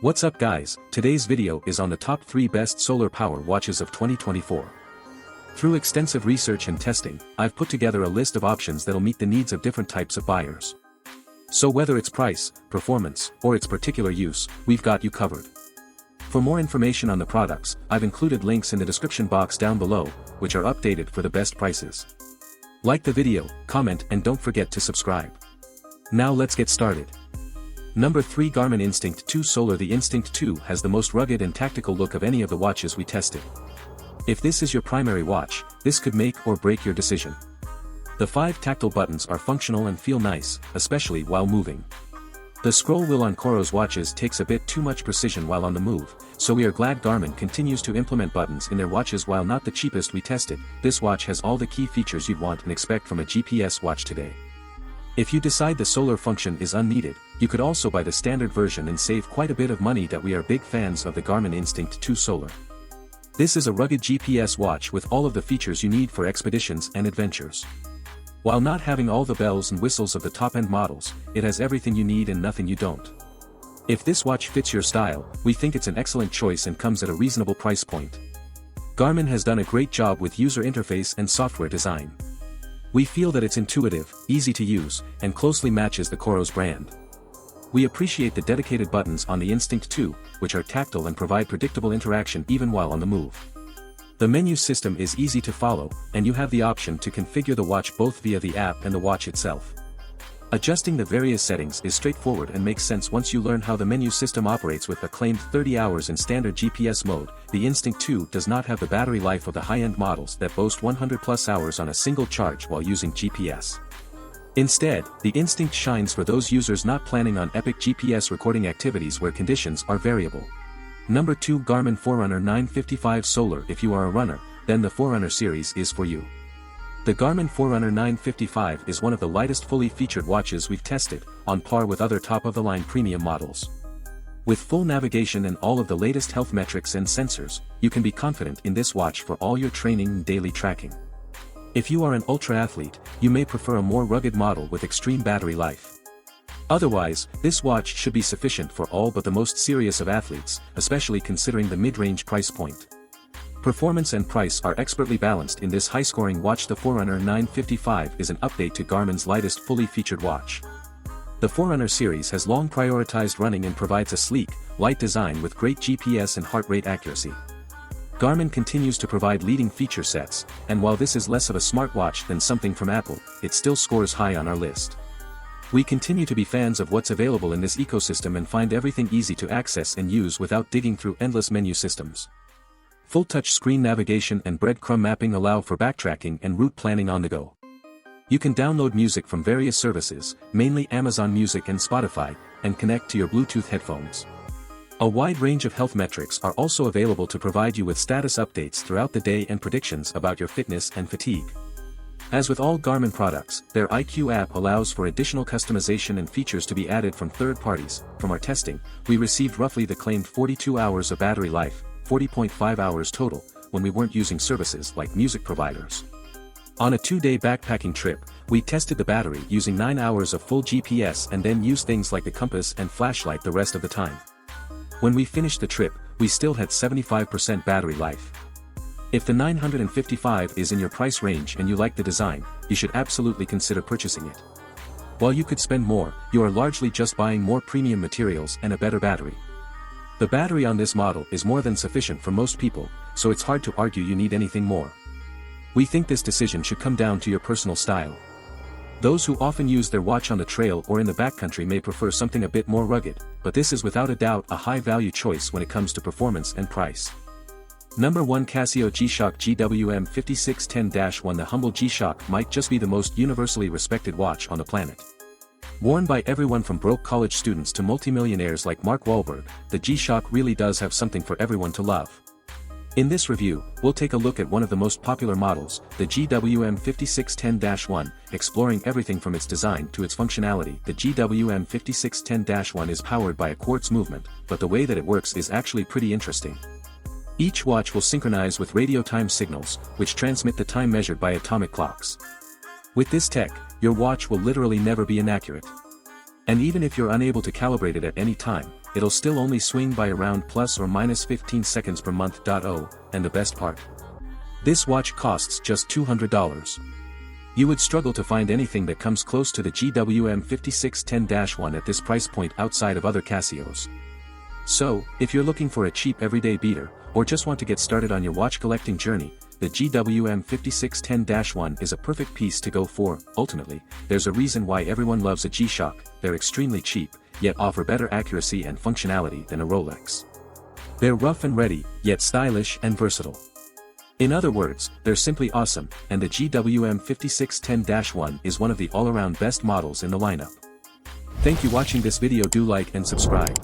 What's up guys, today's video is on the top 3 best solar power watches of 2024. Through extensive research and testing, I've put together a list of options that'll meet the needs of different types of buyers. So whether it's price, performance, or its particular use, we've got you covered. For more information on the products, I've included links in the description box down below, which are updated for the best prices. Like the video, comment and don't forget to subscribe. Now let's get started. Number 3 Garmin Instinct 2 Solar. The Instinct 2 has the most rugged and tactical look of any of the watches we tested. If this is your primary watch, this could make or break your decision. The 5 tactile buttons are functional and feel nice, especially while moving. The scroll wheel on Coro's watches takes a bit too much precision while on the move, so we are glad Garmin continues to implement buttons in their watches. While not the cheapest we tested, this watch has all the key features you'd want and expect from a GPS watch today. If you decide the solar function is unneeded, you could also buy the standard version and save quite a bit of money. We are big fans of the Garmin Instinct 2 Solar. This is a rugged GPS watch with all of the features you need for expeditions and adventures. While not having all the bells and whistles of the top-end models, it has everything you need and nothing you don't. If this watch fits your style, we think it's an excellent choice and comes at a reasonable price point. Garmin has done a great job with user interface and software design. We feel that it's intuitive, easy to use, and closely matches the Coro's brand. We appreciate the dedicated buttons on the Instinct 2, which are tactile and provide predictable interaction even while on the move. The menu system is easy to follow, and you have the option to configure the watch both via the app and the watch itself. Adjusting the various settings is straightforward and makes sense once you learn how the menu system operates. With a claimed 30 hours in standard GPS mode, the Instinct 2 does not have the battery life of the high-end models that boast 100+ hours on a single charge while using GPS. Instead, the Instinct shines for those users not planning on epic GPS recording activities where conditions are variable. Number 2 Garmin Forerunner 955 Solar. If you are a runner, then the Forerunner series is for you. The Garmin Forerunner 955 is one of the lightest fully featured watches we've tested, on par with other top-of-the-line premium models. With full navigation and all of the latest health metrics and sensors, you can be confident in this watch for all your training and daily tracking. If you are an ultra-athlete, you may prefer a more rugged model with extreme battery life. Otherwise, this watch should be sufficient for all but the most serious of athletes, especially considering the mid-range price point. Performance and price are expertly balanced in this high-scoring watch. The Forerunner 955 is an update to Garmin's lightest fully featured watch. The Forerunner series has long prioritized running and provides a sleek, light design with great GPS and heart rate accuracy. Garmin continues to provide leading feature sets, and while this is less of a smartwatch than something from Apple, it still scores high on our list. We continue to be fans of what's available in this ecosystem and find everything easy to access and use without digging through endless menu systems. Full touch-screen navigation and breadcrumb mapping allow for backtracking and route planning on the go. You can download music from various services, mainly Amazon Music and Spotify, and connect to your Bluetooth headphones. A wide range of health metrics are also available to provide you with status updates throughout the day and predictions about your fitness and fatigue. As with all Garmin products, their IQ app allows for additional customization and features to be added from third parties. From our testing, we received roughly the claimed 42 hours of battery life, 40.5 hours total, when we weren't using services like music providers. On a 2-day backpacking trip, we tested the battery using 9 hours of full GPS and then used things like the compass and flashlight the rest of the time. When we finished the trip, we still had 75% battery life. If the 955 is in your price range and you like the design, you should absolutely consider purchasing it. While you could spend more, you are largely just buying more premium materials and a better battery. The battery on this model is more than sufficient for most people, so it's hard to argue you need anything more. We think this decision should come down to your personal style. Those who often use their watch on the trail or in the backcountry may prefer something a bit more rugged, but this is without a doubt a high-value choice when it comes to performance and price. Number 1 Casio G-Shock GWM 5610-1. The humble G-Shock might just be the most universally respected watch on the planet. Worn by everyone from broke college students to multimillionaires like Mark Wahlberg, the G-Shock really does have something for everyone to love. In this review, we'll take a look at one of the most popular models, the GWM 5610-1, exploring everything from its design to its functionality. The GWM 5610-1 is powered by a quartz movement, but the way that it works is actually pretty interesting. Each watch will synchronize with radio time signals, which transmit the time measured by atomic clocks. With this tech, your watch will literally never be inaccurate. And even if you're unable to calibrate it at any time, it'll still only swing by around plus or minus 15 seconds per month. Oh, and the best part? This watch costs just $200. You would struggle to find anything that comes close to the GWM 5610-1 at this price point outside of other Casios. So, if you're looking for a cheap everyday beater, or just want to get started on your watch collecting journey, the GWM 5610-1 is a perfect piece to go for. Ultimately, there's a reason why everyone loves a G-Shock. They're extremely cheap, yet offer better accuracy and functionality than a Rolex. They're rough and ready, yet stylish and versatile. In other words, they're simply awesome, and the GWM 5610-1 is one of the all-around best models in the lineup. Thank you for watching this video. Do like and subscribe.